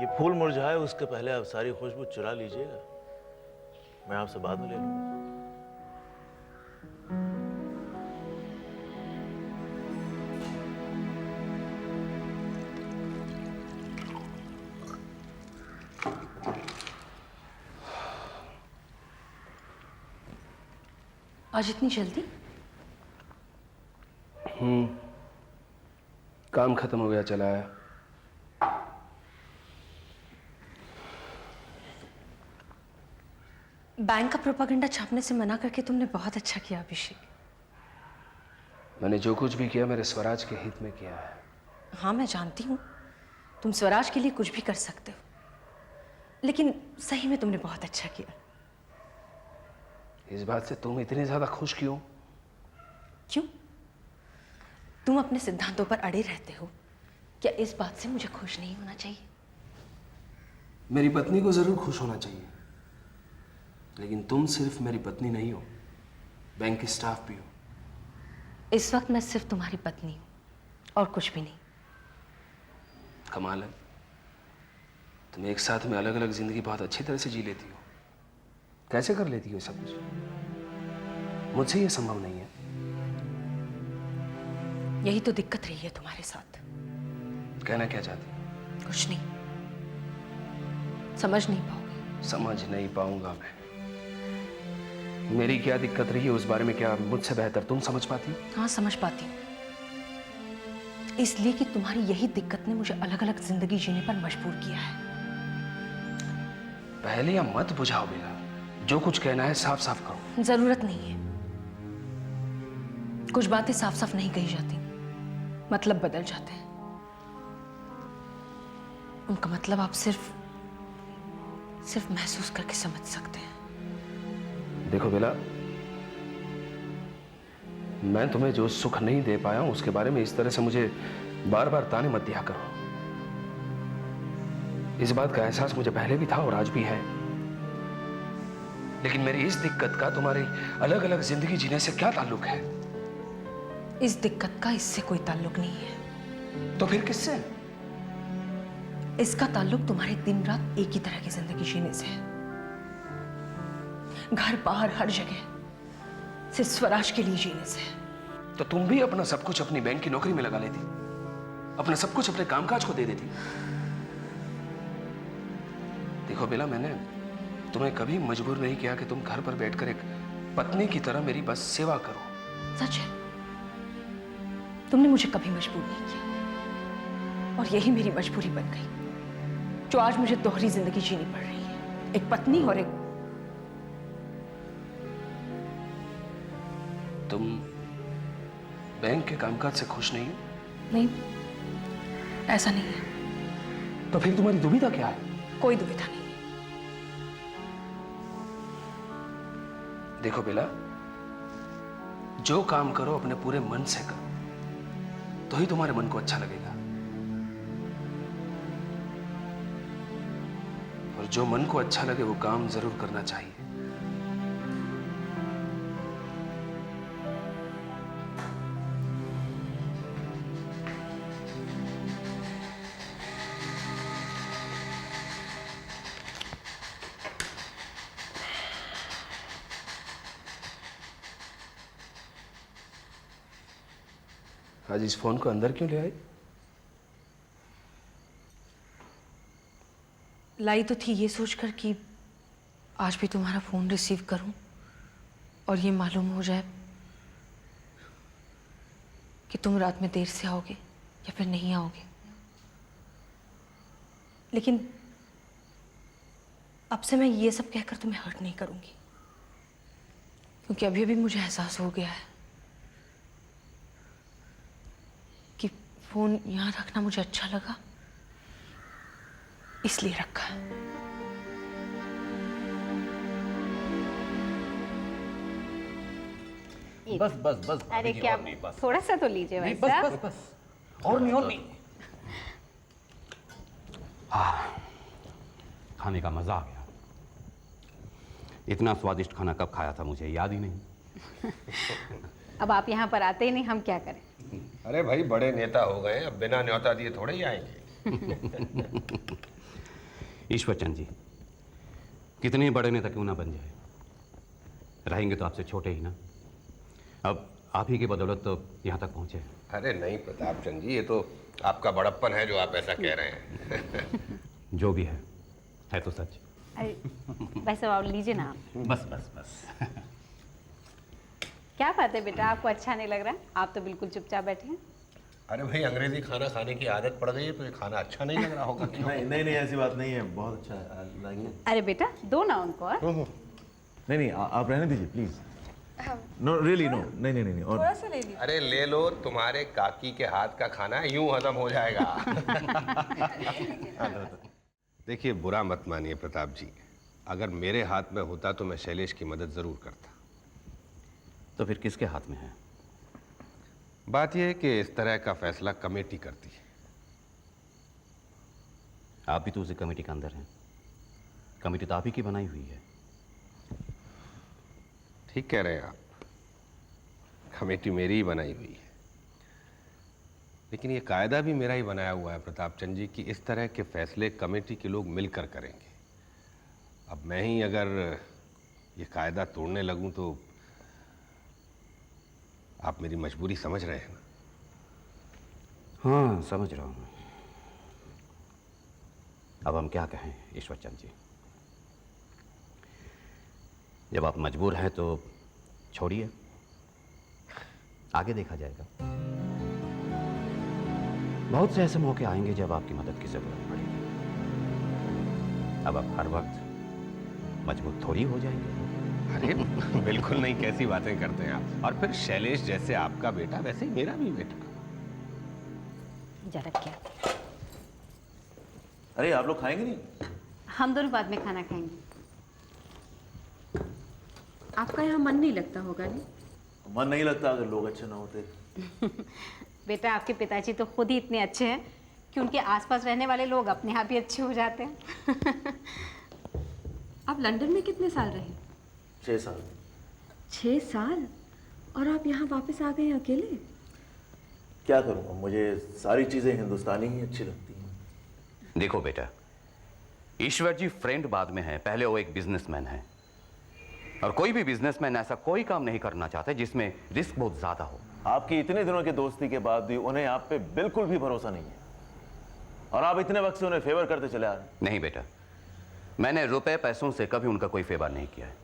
ये फूल मुरझाए उसके पहले आप सारी खुशबू चुरा लीजिएगा, मैं आपसे बाद में ले लूंगा। आज इतनी जल्दी? काम खत्म हो गया, चला आया। बैंक का प्रोपागेंडा छापने से मना करके तुमने बहुत अच्छा किया अभिषेक। मैंने जो कुछ भी किया मेरे स्वराज के हित में किया है। हाँ मैं जानती हूँ, तुम स्वराज के लिए कुछ भी कर सकते हो, लेकिन सही में तुमने बहुत अच्छा किया। इस बात से तुम इतनी ज्यादा खुश क्यों? क्यों? तुम अपने सिद्धांतों पर अड़े रहते हो, क्या इस बात से मुझे खुश नहीं होना चाहिए? मेरी पत्नी को जरूर खुश होना चाहिए, लेकिन तुम सिर्फ मेरी पत्नी नहीं हो, बैंक के स्टाफ भी हो। इस वक्त मैं सिर्फ तुम्हारी पत्नी हूं और कुछ भी नहीं। कमाल है, तुम एक साथ में अलग अलग जिंदगी बहुत अच्छी तरह से जी लेती हो। कैसे कर लेती हो सब कुछ? मुझसे ये संभव नहीं है। यही तो दिक्कत रही है तुम्हारे साथ। कहना क्या चाहती हो? कुछ नहीं, समझ नहीं पाओगे। समझ नहीं पाऊंगा मैं। मेरी क्या दिक्कत रही है उस बारे में क्या मुझसे बेहतर तुम समझ पाती हो? हाँ समझ पाती हूँ, इसलिए कि तुम्हारी यही दिक्कत ने मुझे अलग अलग जिंदगी जीने पर मजबूर किया है। पहले या मत बुझाओ बेला, जो कुछ कहना है साफ साफ करो। जरूरत नहीं है, कुछ बातें साफ साफ नहीं कही जाती, मतलब बदल जाते हैं। उनका मतलब आप सिर्फ महसूस करके समझ सकते हैं। देखो बेला, मैं तुम्हें जो सुख नहीं दे पाया हूं उसके बारे में इस तरह से मुझे बार बार ताने मत दिया करो। इस बात का एहसास मुझे पहले भी था और आज भी है, लेकिन मेरी इस दिक्कत का तुम्हारी अलग अलग जिंदगी जीने से क्या ताल्लुक है? इस दिक्कत का इससे कोई ताल्लुक नहीं है। तो फिर किससे? इसका ताल्लुक तुम्हारे दिन रात एक ही तरह की जिंदगी जीने से है। घर बाहर हर जगह सिर्फ स्वराज के लिए जीने से है। तो तुम भी अपना सब कुछ अपनी बैंक की नौकरी में लगा लेती, अपना सब कुछ अपने कामकाज को दे देती। देखो बेला, मैंने तुम्हें कभी मजबूर नहीं किया कि तुम घर पर बैठकर एक पत्नी की तरह मेरी बस सेवा करो। सच है, तुमने मुझे कभी मजबूर नहीं किया और यही मेरी मजबूरी बन गई, जो आज मुझे दोहरी जिंदगी जीनी पड़ रही है, एक पत्नी और एक। तुम बैंक के कामकाज से खुश नहीं हो? नहीं, ऐसा नहीं है। तो फिर तुम्हारी दुविधा क्या है? कोई दुविधा नहीं है। देखो बेला, जो काम करो अपने पूरे मन से करो, तो ही तुम्हारे मन को अच्छा लगेगा। और जो मन को अच्छा लगे वो काम जरूर करना चाहिए। आज इस फोन को अंदर क्यों ले आई? लाई तो थी ये सोचकर कि आज भी तुम्हारा फोन रिसीव करूं और ये मालूम हो जाए कि तुम रात में देर से आओगे या फिर नहीं आओगे। लेकिन अब से मैं ये सब कहकर तुम्हें हर्ट नहीं करूंगी, क्योंकि अभी अभी मुझे एहसास हो गया है कि फोन यहां रखना मुझे अच्छा लगा, इसलिए रखा है। बस बस बस। अरे क्या, थोड़ा सा तो लीजिए नहीं, वैसा। बस बस बस, और नहीं और नहीं। खाने का मजा आ गया। इतना स्वादिष्ट खाना कब खाया था मुझे याद ही नहीं। अब आप यहाँ पर आते ही नहीं, हम क्या करें। अरे भाई, बड़े नेता हो गए, अब बिना न्योता दिए थोड़े ही आएंगे। ईश्वर चंद जी, कितने बड़े नेता क्यों ना बन जाए, रहेंगे तो आपसे छोटे ही ना। अब आप ही की बदौलत तो यहाँ तक पहुँचे। अरे नहीं प्रताप चंद जी, ये तो आपका बड़प्पन है जो आप ऐसा कह रहे हैं। जो भी है तो सच। अरे वैसे आप लीजिए ना। बस बस बस। क्या बात है बेटा, आपको अच्छा नहीं लग रहा है? आप तो बिल्कुल चुपचाप बैठे हैं। अरे भाई, अंग्रेजी खाना खाने की आदत पड़ गई है तो ये खाना अच्छा नहीं लग रहा होगा क्यों? नहीं ऐसी बात नहीं है, बहुत अच्छा है, लाइए। अरे बेटा दो ना उनको। और नहीं आप रहने दीजिए प्लीज। नो रियली नो, नहीं और अरे ले लो, तुम्हारे काकी के हाथ का खाना यूं हजम हो जाएगा। देखिए, बुरा मत मानिए प्रताप जी, अगर मेरे हाथ में होता तो मैं शैलेश की मदद जरूर करता। तो फिर किसके हाथ में है? बात यह है कि इस तरह का फैसला कमेटी करती है। आप भी तो उसी कमेटी के अंदर हैं। कमेटी तो आप ही की बनाई हुई है। ठीक कह रहे हैं आप, कमेटी मेरी ही बनाई हुई है, लेकिन ये कायदा भी मेरा ही बनाया हुआ है प्रताप चंद जी कि इस तरह के फैसले कमेटी के लोग मिलकर करेंगे। अब मैं ही अगर ये कायदा तोड़ने लगूं तो आप मेरी मजबूरी समझ रहे हैं ना? हाँ, समझ रहा हूँ। अब हम क्या कहें ईश्वर चंद जी, जब आप मजबूर हैं तो छोड़िए, आगे देखा जाएगा। बहुत से ऐसे मौके आएंगे जब आपकी मदद की जरूरत पड़ेगी। अब आप हर वक्त मजबूर थोड़ी हो जाएंगे। अरे बिल्कुल नहीं, कैसी बातें करते हैं आप। और फिर शैलेश जैसे आपका बेटा वैसे ही मेरा भी बेटा। जरा क्या, अरे आप लोग खाएंगे नहीं? हम दोनों बाद में खाना खाएंगे। आपका यहाँ मन नहीं लगता होगा नहीं? मन नहीं लगता अगर लोग अच्छे ना होते। बेटा आपके पिताजी तो खुद ही इतने अच्छे हैं कि उनके आसपास रहने वाले लोग अपने आप ही अच्छे हो जाते हैं। आप लंदन में कितने साल रहे? 6 साल। 6 साल? और आप यहाँ वापस आ गए अकेले? क्या करूँगा, मुझे सारी चीज़ें हिंदुस्तानी ही अच्छी लगती हैं। देखो बेटा, ईश्वर जी फ्रेंड बाद में है, पहले वो एक बिजनेसमैन है। और कोई भी बिजनेसमैन ऐसा कोई काम नहीं करना चाहता जिसमें रिस्क बहुत ज्यादा हो। आपकी इतने दिनों की दोस्ती के बाद भी उन्हें आप पे बिल्कुल भी भरोसा नहीं है, और आप इतने वक्त से उन्हें फेवर करते चले आ रहे हैं। नहीं बेटा, मैंने रुपए पैसों से कभी उनका कोई फेवर नहीं किया है,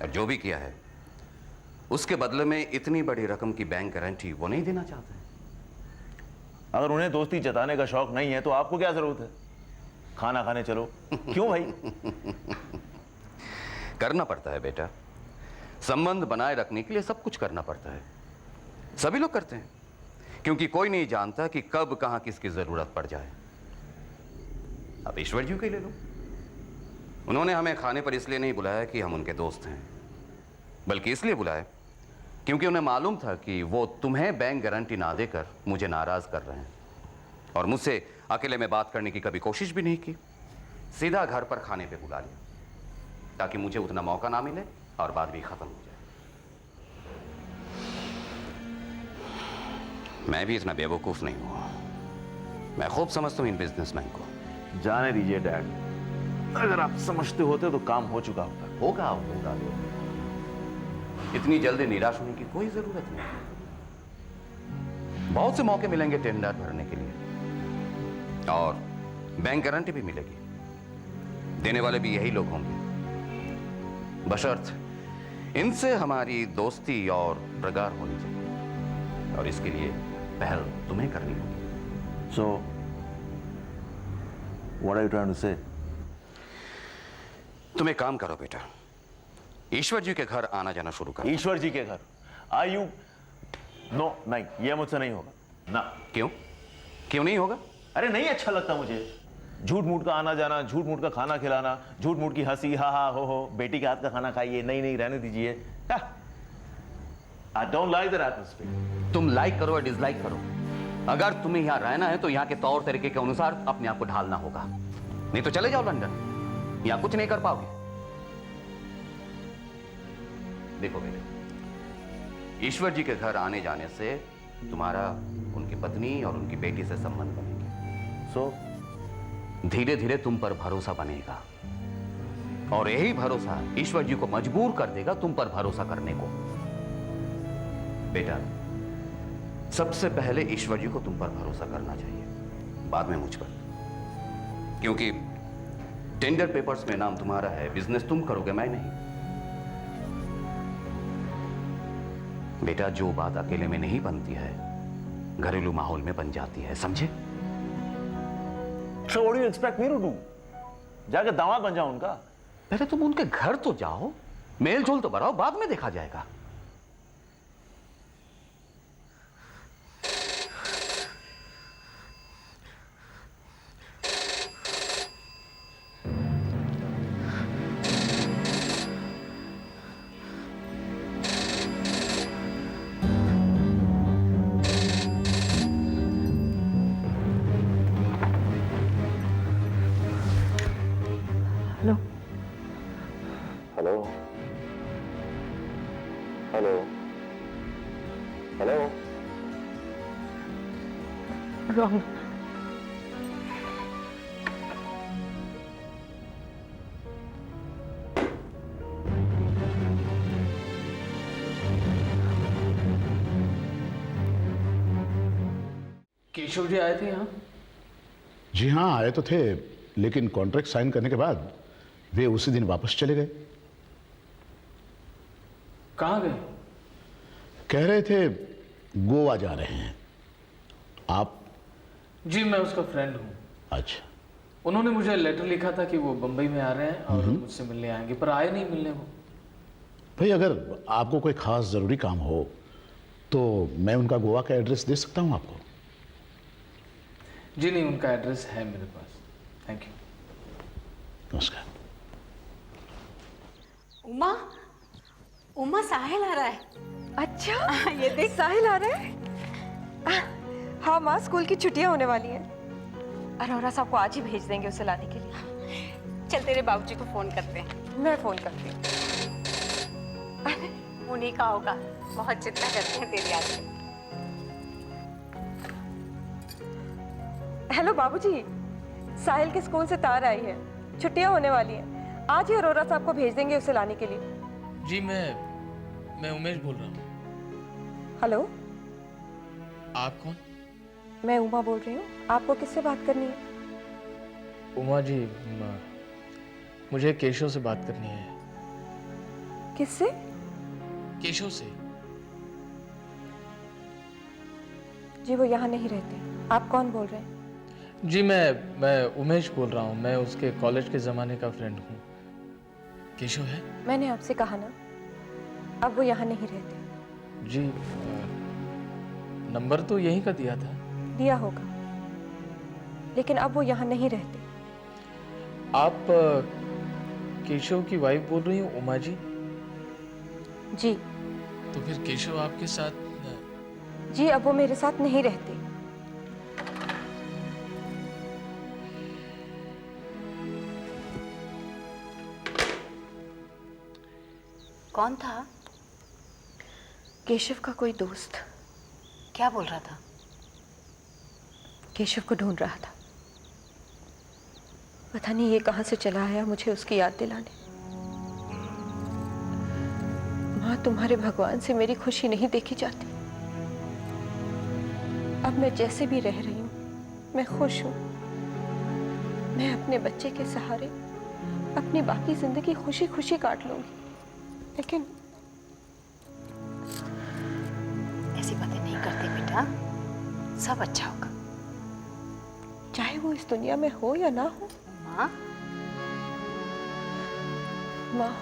और जो भी किया है उसके बदले में इतनी बड़ी रकम की बैंक गारंटी वो नहीं देना चाहते। अगर उन्हें दोस्ती जताने का शौक नहीं है तो आपको क्या जरूरत है? खाना खाने चलो। क्यों भाई? करना पड़ता है बेटा, संबंध बनाए रखने के लिए सब कुछ करना पड़ता है। सभी लोग करते हैं, क्योंकि कोई नहीं जानता कि कब कहां किसकी जरूरत पड़ जाए। अब ईश्वर जी के ले लो, उन्होंने हमें खाने पर इसलिए नहीं बुलाया कि हम उनके दोस्त हैं, बल्कि इसलिए बुलाया क्योंकि उन्हें मालूम था कि वो तुम्हें बैंक गारंटी ना देकर मुझे नाराज कर रहे हैं, और मुझसे अकेले में बात करने की कभी कोशिश भी नहीं की। सीधा घर पर खाने पे बुला लिया ताकि मुझे उतना मौका ना मिले और बात भी खत्म हो जाए। मैं भी इतना बेवकूफ नहीं हूं, मैं खूब समझता हूं इन बिजनेसमैन को। जाने दीजिए डैड, अगर आप समझते होते तो काम हो चुका होता। होगा होगा, इतनी जल्दी निराश होने की कोई जरूरत नहीं। बहुत से मौके मिलेंगे टेंडर भरने के लिए, और बैंक गारंटी भी मिलेगी। देने वाले भी यही लोग होंगे, बशर्त इनसे हमारी दोस्ती और प्रगाढ़ होनी चाहिए, और इसके लिए पहल तुम्हें करनी होगी। So what are you trying to say? तुम एक काम करो बेटा, ईश्वर जी के घर आना जाना शुरू करो। ईश्वर जी के घर? Are you? नो, नहीं, ये मुझसे नहीं होगा ना। क्यों क्यों नहीं होगा? अरे नहीं अच्छा लगता मुझे झूठ मूठ का आना जाना, झूठ मूठ का खाना खिलाना, झूठ मूठ की हंसी, हा हा हो, बेटी के हाथ का खाना खाइए। नहीं रहने दीजिए। I don't like that atmosphere. तुम लाइक करो या डिसलाइक करो, अगर तुम्हें यहां रहना है तो यहां के तौर तरीके के अनुसार अपने आप को ढालना होगा, नहीं तो चले जाओ लंदन, यहां कुछ नहीं कर पाओगे। देखो बेटे, ईश्वर जी के घर आने जाने से तुम्हारा उनकी पत्नी और उनकी बेटी से संबंध बनेंगे। सो धीरे धीरे तुम पर भरोसा बनेगा और यही भरोसा ईश्वर जी को मजबूर कर देगा तुम पर भरोसा करने को। बेटा, सबसे पहले ईश्वर जी को तुम पर भरोसा करना चाहिए, बाद में मुझ पर, क्योंकि टेंडर पेपर्स में नाम तुम्हारा है, बिजनेस तुम करोगे, मैं नहीं। बेटा, जो बात अकेले में नहीं बनती है घरेलू माहौल में बन जाती है, समझे? So what do you expect me to do? जाके दामाद बन जाओ उनका। पहले तुम उनके घर तो जाओ, मेल जोल तो बढ़ाओ, बाद में देखा जाएगा। Hello hello hello wrong. Keshav ji आए थे यहाँ? जी हाँ, आए तो थे, लेकिन कॉन्ट्रैक्ट साइन करने के बाद वे उसी दिन वापस चले गए। कहाँ गए? कह रहे थे गोवा जा रहे हैं। आप? जी मैं उसका फ्रेंड हूँ। अच्छा। उन्होंने मुझे लेटर लिखा था कि वो बम्बई में आ रहे हैं और मुझसे मिलने आएंगे, पर आए नहीं मिलने वो। भाई, अगर आपको कोई खास ज़रूरी काम हो तो मैं उनका गोवा का एड्रेस दे सकता हूँ आपको। जी नहीं, उनका एड्रेस है मेरे पास। Thank you. नमस्कार। उमा, उमा साहिल आ रहा है। अच्छा, ये देख। साहिल आ रहा है? हाँ माँ, स्कूल की छुट्टियां होने वाली हैं। अरोरा साहब को आज ही भेज देंगे उसे लाने के लिए। चल तेरे बाबूजी को फोन करते हैं। मैं फोन करती हूँ। उन्हीं का होगा, बहुत चिंता करते हैं तेरी याद में। हेलो बाबूजी, साहिल के स्कूल से तार आई है, छुट्टियां होने वाली हैं। आज ही अरोरा साहब को भेज देंगे उसे लाने के लिए। जी मैं उमेश बोल रहा हूँ। हेलो, आप कौन? मैं उमा बोल रही हूँ। आपको किससे बात करनी है? उमा जी, मुझे केशव से बात करनी है। किससे? केशव से। जी वो यहाँ नहीं रहते। आप कौन बोल रहे हैं? जी मैं उमेश बोल रहा हूँ। मैं उसके कॉलेज के ज़माने का फ्रेंड हूँ। केशव है? मैंने आपसे कहा ना, अब वो यहाँ नहीं रहते। जी नंबर तो यहीं का दिया था। दिया होगा, लेकिन अब वो यहाँ नहीं रहते। आप केशव की वाइफ बोल रही हो उमा जी? जी। तो फिर केशव आपके साथ? जी अब वो मेरे साथ नहीं रहते। कौन था? केशव का कोई दोस्त। क्या बोल रहा था? केशव को ढूंढ रहा था। पता नहीं ये कहां से चला आया मुझे उसकी याद दिलाने। माँ, तुम्हारे भगवान से मेरी खुशी नहीं देखी जाती। अब मैं जैसे भी रह रही हूँ मैं खुश हूँ। मैं अपने बच्चे के सहारे अपनी बाकी जिंदगी खुशी खुशी काट लूंगी। लेकिन ऐसी बातें नहीं करते बेटा, सब अच्छा होगा। चाहे वो इस दुनिया में हो या ना हो। माँ, माँ,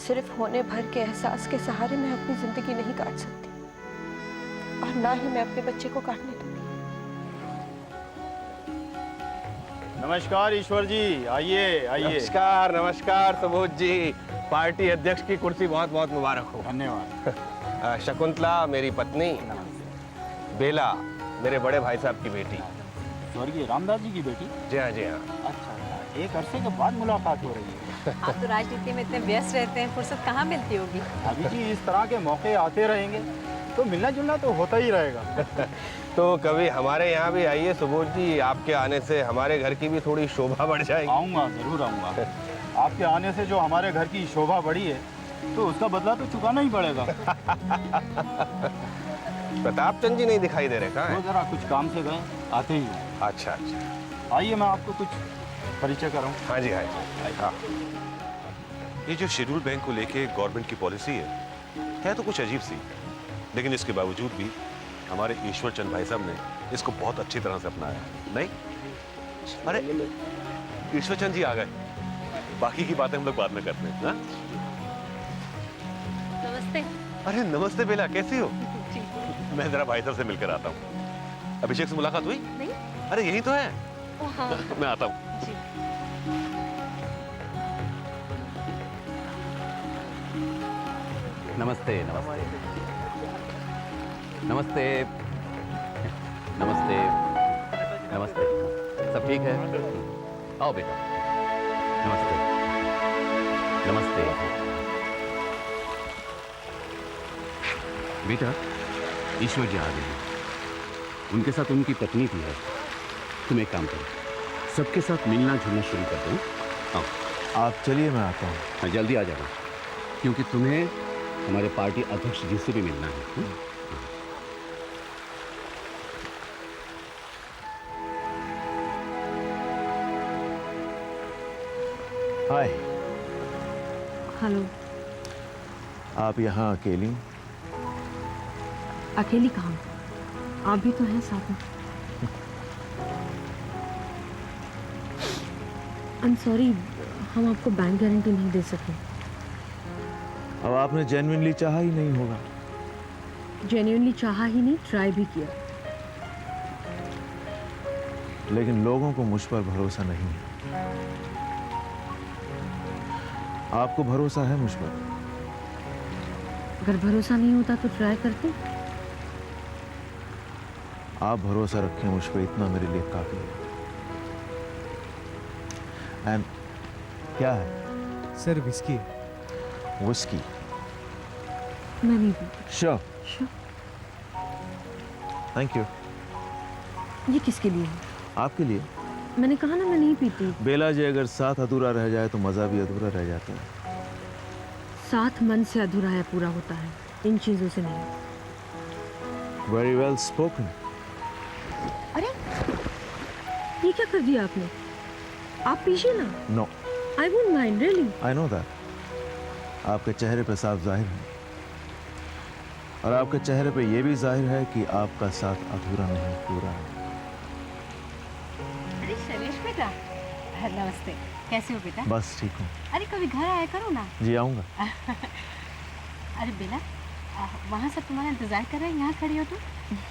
सिर्फ होने भर के एहसास के सहारे मैं अपनी जिंदगी नहीं काट सकती, और ना ही मैं अपने बच्चे को काटने दूंगी। नमस्कार ईश्वर जी, आइए आइए। नमस्कार नमस्कार सुबोध जी, पार्टी अध्यक्ष की कुर्सी बहुत बहुत मुबारक हो। धन्यवाद। शकुंतला मेरी पत्नी, बेला मेरे बड़े भाई साहब की बेटी। स्वर्गीय रामदास जी की बेटी? जी हाँ जी हाँ। अच्छा, एक अरसे के बाद मुलाकात हो रही है। आप तो राजनीति में इतने व्यस्त रहते हैं, फुर्सत कहाँ मिलती होगी? अभी जी इस तरह के मौके आते रहेंगे। तो मिलना जुलना तो होता ही रहेगा। तो कभी हमारे यहाँ भी आइए सुबोध जी, आपके आने से हमारे घर की भी थोड़ी शोभा बढ़ जाएगी। आऊँगा, ज़रूर आऊँगा। आपके आने से जो हमारे घर की शोभा बढ़ी है तो उसका बदला तो चुकाना ही पड़ेगा। प्रताप चंद जी नहीं दिखाई दे रहे, कहाँ वो हैं? ज़रा कुछ काम से गए, आते ही हैं। अच्छा अच्छा, आइए मैं आपको कुछ परिचय कराऊँ। हाँ जी हाँ जी हाँ। ये जो शेड्यूल बैंक को लेके गवर्नमेंट की पॉलिसी है तो कुछ अजीब सी, लेकिन इसके बावजूद भी हमारे ईश्वर चंद भाई साहब ने इसको बहुत अच्छी तरह से अपनाया। नहीं, अरे ईश्वर चंद जी आ गए, बाकी की बातें हम लोग बाद में करते हैं। हाँ? नमस्ते। अरे नमस्ते बेला, कैसी हो? मैं जरा भाई साहब से मिलकर आता हूँ। अभिषेक से मुलाकात हुई? नहीं। अरे यही तो है। हाँ। मैं आता हूँ। नमस्ते नमस्ते नमस्ते नमस्ते नमस्ते। सब ठीक है? आओ बेटा। नमस्ते नमस्ते। बेटा, ईश्वर जी आ गए हैं। उनके साथ उनकी पत्नी भी है। तुम एक काम करो, सबके साथ मिलना जुलना शुरू कर दो। आओ। आप चलिए, मैं आता हूँ। हाँ, जल्दी आ जाना, क्योंकि तुम्हें हमारे पार्टी अध्यक्ष जी से भी मिलना है। हाय। हेलो। आप यहाँ अकेली? अकेली कहाँ? आप भी तो हैं साथ में। आई एम सॉरी, हम आपको बैंक गारंटी नहीं दे सके। अब आपने जेन्युइनली चाहा ही नहीं होगा। जेन्युइनली चाहा ही नहीं, ट्राई भी किया। लेकिन लोगों को मुझ पर भरोसा नहीं है। आपको भरोसा है मुझ पर? अगर भरोसा नहीं होता तो ट्राई करते। आप भरोसा रखें मुझ पर, इतना मेरे लिए काफी है। एंड क्या है? Sir whisky. विस्की? मैं नहीं पीती। श्योर। श्योर। Thank you. ये किसके लिए है? आपके लिए। मैंने कहा ना मैं नहीं पीती। बेला जी, अगर साथ अधूरा रह जाए तो मजा भी अधूरा रह जाता है। साथ मन से अधूरा है पूरा होता है, इन चीजों से नहीं। Very well spoken. अरे ये क्या कर दिया आपने? आप पीछे ना। No, I won't mind, really. I know that. आपके चेहरे पे साफ जाहिर है, और आपके चेहरे पे ये भी जाहिर है कि आपका साथ अधूरा नहीं, पूरा है। अरे शैलेश बेटा, नमस्ते। कैसे हो बेटा? बस ठीक हूँ। अरे कभी घर आया करो ना। जी आऊँगा। अरे बेला, वहाँ सब तुम्हारा इंतजार कर रहे हैं, यहाँ खड़ी हो तुम?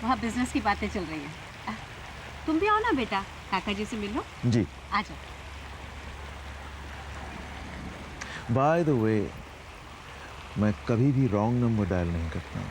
वहाँ बिजनेस की बातें चल रही हैं। तुम भी आओ ना बेटा, काका जी से मिलो। जी। आ जाओ। बाय द वे, मैं कभी भी रॉन्ग नंबर डायल नहीं करता हूँ।